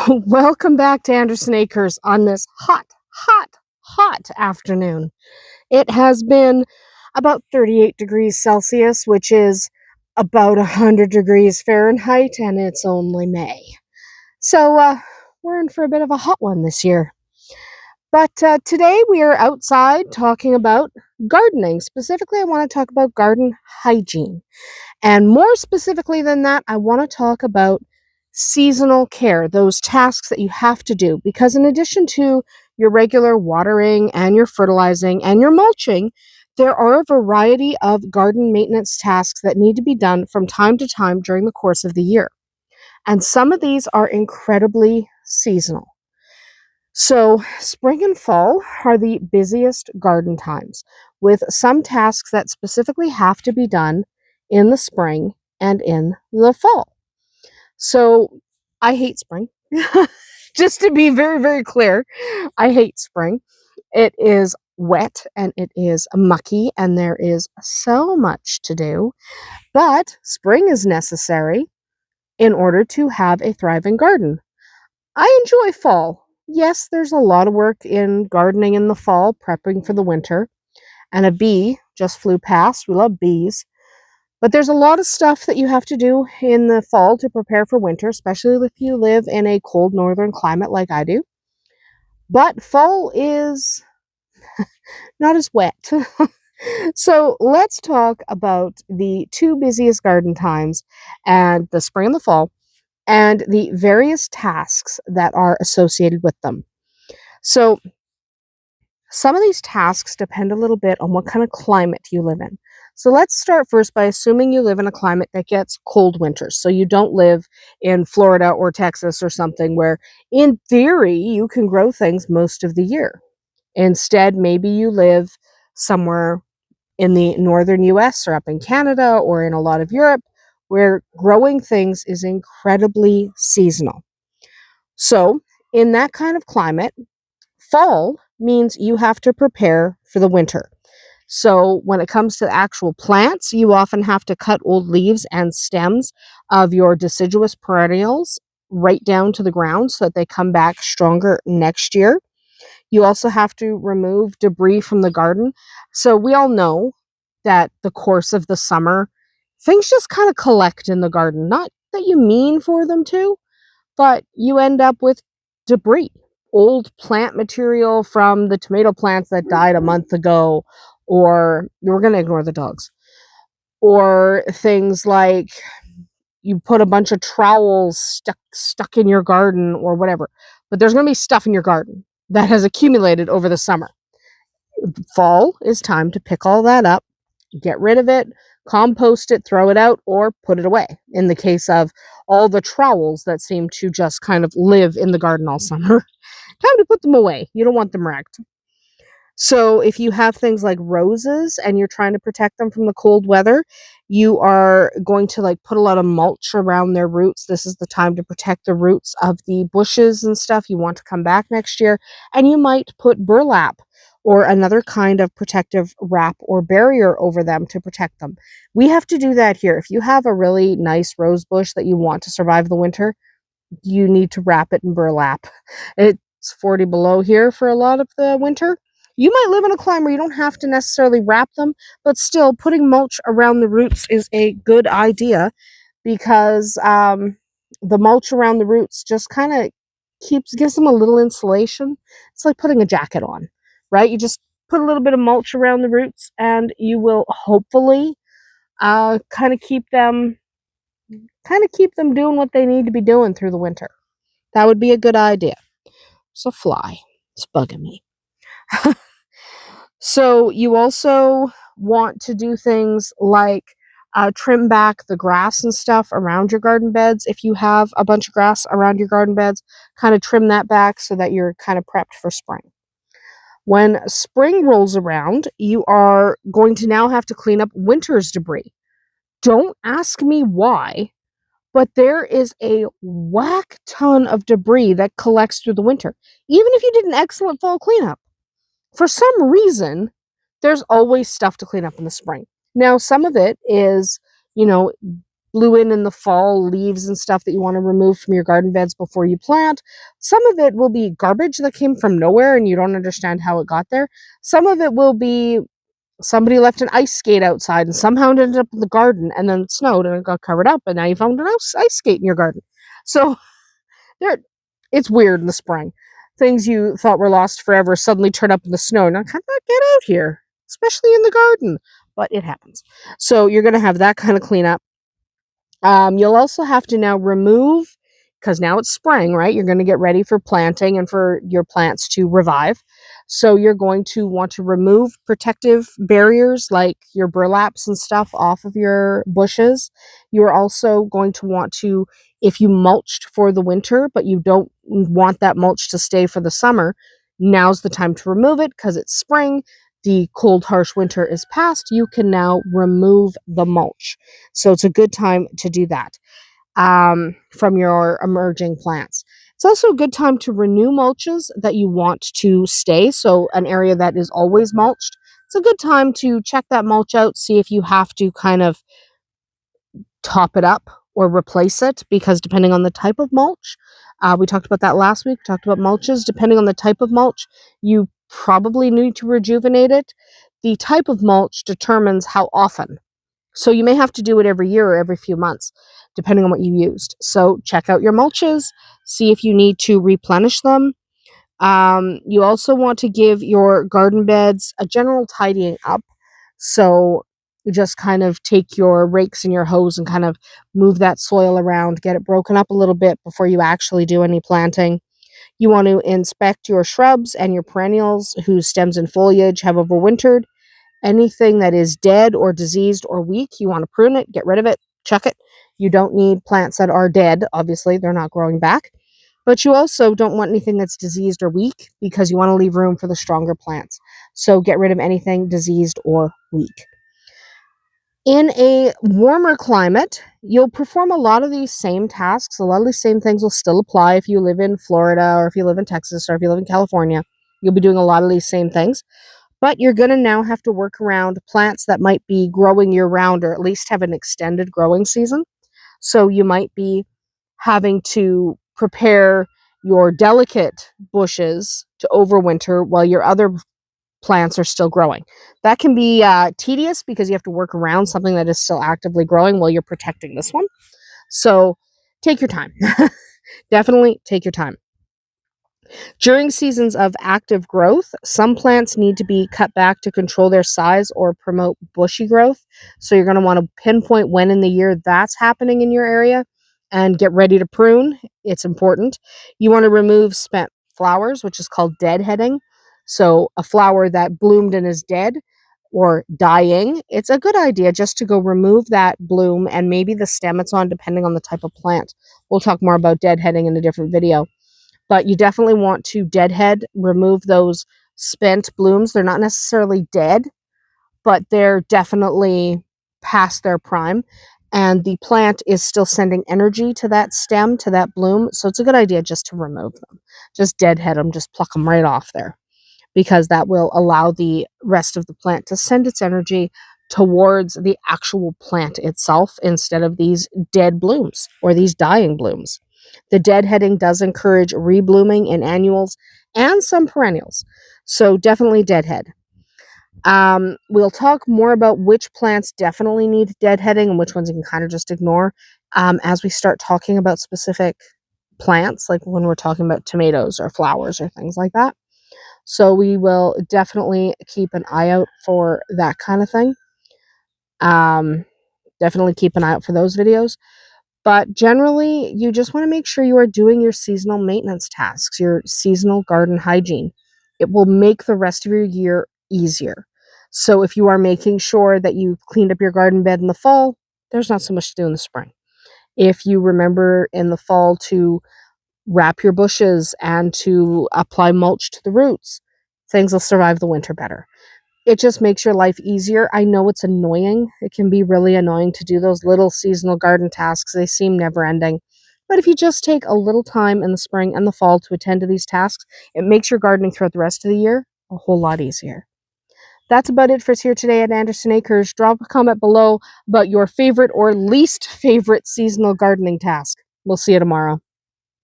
Welcome back to Andersen Acres on this hot afternoon. It has been about 38 degrees Celsius, which is about 100 degrees Fahrenheit, and it's only May. So we're in for a bit of a hot one this year. But today we are outside talking about gardening. Specifically, I want to talk about garden hygiene. And more specifically than that, I want to talk about seasonal care, those tasks that you have to do. Because in addition to your regular watering and your fertilizing and your mulching, there are a variety of garden maintenance tasks that need to be done from time to time during the course of the year. And some of these are incredibly seasonal. So, spring and fall are the busiest garden times, with some tasks that specifically have to be done in the spring and in the fall. So, I hate spring. Just to be very, very clear, I hate spring. It is wet and it is mucky, and there is so much to do. But spring is necessary in order to have a thriving garden. I enjoy fall. Yes, there's a lot of work in gardening in the fall, prepping for the winter. And a bee just flew past. We love bees. But there's a lot of stuff that you have to do in the fall to prepare for winter, especially if you live in a cold northern climate like I do. But fall is not as wet. So let's talk about the two busiest garden times, and the spring and the fall, and the various tasks that are associated with them. So some of these tasks depend a little bit on what kind of climate you live in. So let's start first by assuming you live in a climate that gets cold winters. So you don't live in Florida or Texas or something where, in theory, you can grow things most of the year. Instead, maybe you live somewhere in the northern US or up in Canada or in a lot of Europe where growing things is incredibly seasonal. So, in that kind of climate, fall means you have to prepare for the winter. So, when it comes to actual plants, you often have to cut old leaves and stems of your deciduous perennials right down to the ground so that they come back stronger next year. You also have to remove debris from the garden. So, we all know that the course of the summer, things just kind of collect in the garden. Not that you mean for them to, but you end up with debris, old plant material from the tomato plants that died a month ago, or we're going to ignore the dogs, or things like you put a bunch of trowels stuck in your garden or whatever. But there's going to be stuff in your garden that has accumulated over the summer. Fall is time to pick all that up, get rid of it, compost it, throw it out, or put it away. In the case of all the trowels that seem to just kind of live in the garden all summer, time to put them away. You don't want them wrecked. So if you have things like roses and you're trying to protect them from the cold weather, you are going to put a lot of mulch around their roots. This is the time to protect the roots of the bushes and stuff you want to come back next year. And you might put burlap or another kind of protective wrap or barrier over them to protect them. We have to do that here. If you have a really nice rose bush that you want to survive the winter, you need to wrap it in burlap. It's 40 below here for a lot of the winter. You might live in a climate where you don't have to necessarily wrap them, but still putting mulch around the roots is a good idea because the mulch around the roots just kind of gives them a little insulation. It's like putting a jacket on, right? You just put a little bit of mulch around the roots and you will hopefully kind of keep them doing what they need to be doing through the winter. That would be a good idea. It's a fly. It's bugging me. So you also want to do things like trim back the grass and stuff around your garden beds. If you have a bunch of grass around your garden beds, kind of trim that back so that you're kind of prepped for spring. When spring rolls around, you are going to now have to clean up winter's debris. Don't ask me why, but there is a whack ton of debris that collects through the winter. Even if you did an excellent fall cleanup, for some reason, there's always stuff to clean up in the spring. Now, some of it is, you know, blew in the fall, leaves and stuff that you want to remove from your garden beds before you plant. Some of it will be garbage that came from nowhere and you don't understand how it got there. Some of it will be somebody left an ice skate outside and somehow it ended up in the garden, and then it snowed and it got covered up, and now you found an ice skate in your garden. So there, it's weird in the spring. Things you thought were lost forever suddenly turn up in the snow. And I kind of get out here, especially in the garden. But it happens. So you're going to have that kind of cleanup. You'll also have to now remove, because now it's spring, right? You're going to get ready for planting and for your plants to revive. So you're going to want to remove protective barriers like your burlaps and stuff off of your bushes. You're also going to want to, if you mulched for the winter, but you don't want that mulch to stay for the summer, now's the time to remove it because it's spring. The cold, harsh winter is past. You can now remove the mulch. So it's a good time to do that from your emerging plants. It's also a good time to renew mulches that you want to stay. So an area that is always mulched, it's a good time to check that mulch out, see if you have to kind of top it up or replace it, because depending on the type of mulch, we talked about that last week, talked about mulches, depending on the type of mulch, you probably need to rejuvenate it. The type of mulch determines how often. So you may have to do it every year or every few months, depending on what you used. So check out your mulches, see if you need to replenish them. You also want to give your garden beds a general tidying up. So you just kind of take your rakes and your hose and kind of move that soil around, get it broken up a little bit before you actually do any planting. You want to inspect your shrubs and your perennials whose stems and foliage have overwintered. Anything that is dead or diseased or weak, you want to prune it, get rid of it, chuck it. You don't need plants that are dead. Obviously, they're not growing back. But you also don't want anything that's diseased or weak because you want to leave room for the stronger plants. So get rid of anything diseased or weak. In a warmer climate, you'll perform a lot of these same tasks. A lot of these same things will still apply if you live in Florida or if you live in Texas or if you live in California. You'll be doing a lot of these same things. But you're going to now have to work around plants that might be growing year round or at least have an extended growing season. So you might be having to prepare your delicate bushes to overwinter while your other plants are still growing. That can be tedious because you have to work around something that is still actively growing while you're protecting this one. So take your time. Definitely take your time. During seasons of active growth, some plants need to be cut back to control their size or promote bushy growth. So you're going to want to pinpoint when in the year that's happening in your area and get ready to prune. It's important. You want to remove spent flowers, which is called deadheading. So a flower that bloomed and is dead or dying, it's a good idea just to go remove that bloom and maybe the stem it's on, depending on the type of plant. We'll talk more about deadheading in a different video. But you definitely want to deadhead, remove those spent blooms. They're not necessarily dead, but they're definitely past their prime. And the plant is still sending energy to that stem, to that bloom. So it's a good idea just to remove them. Just deadhead them, just pluck them right off there, because that will allow the rest of the plant to send its energy towards the actual plant itself instead of these dead blooms or these dying blooms. The deadheading does encourage reblooming in annuals and some perennials. So definitely deadhead. We'll talk more about which plants definitely need deadheading and which ones you can kind of just ignore as we start talking about specific plants, like when we're talking about tomatoes or flowers or things like that. So we will definitely keep an eye out for that kind of thing. Definitely keep an eye out for those videos. But generally, you just want to make sure you are doing your seasonal maintenance tasks, your seasonal garden hygiene. It will make the rest of your year easier. So if you are making sure that you've cleaned up your garden bed in the fall, there's not so much to do in the spring. If you remember in the fall to wrap your bushes and to apply mulch to the roots, things will survive the winter better. It just makes your life easier. I know it's annoying. It can be really annoying to do those little seasonal garden tasks. They seem never ending. But if you just take a little time in the spring and the fall to attend to these tasks, it makes your gardening throughout the rest of the year a whole lot easier. that's about it for us here today at Andersen Acres. Drop a comment below about your favorite or least favorite seasonal gardening task. We'll see you tomorrow.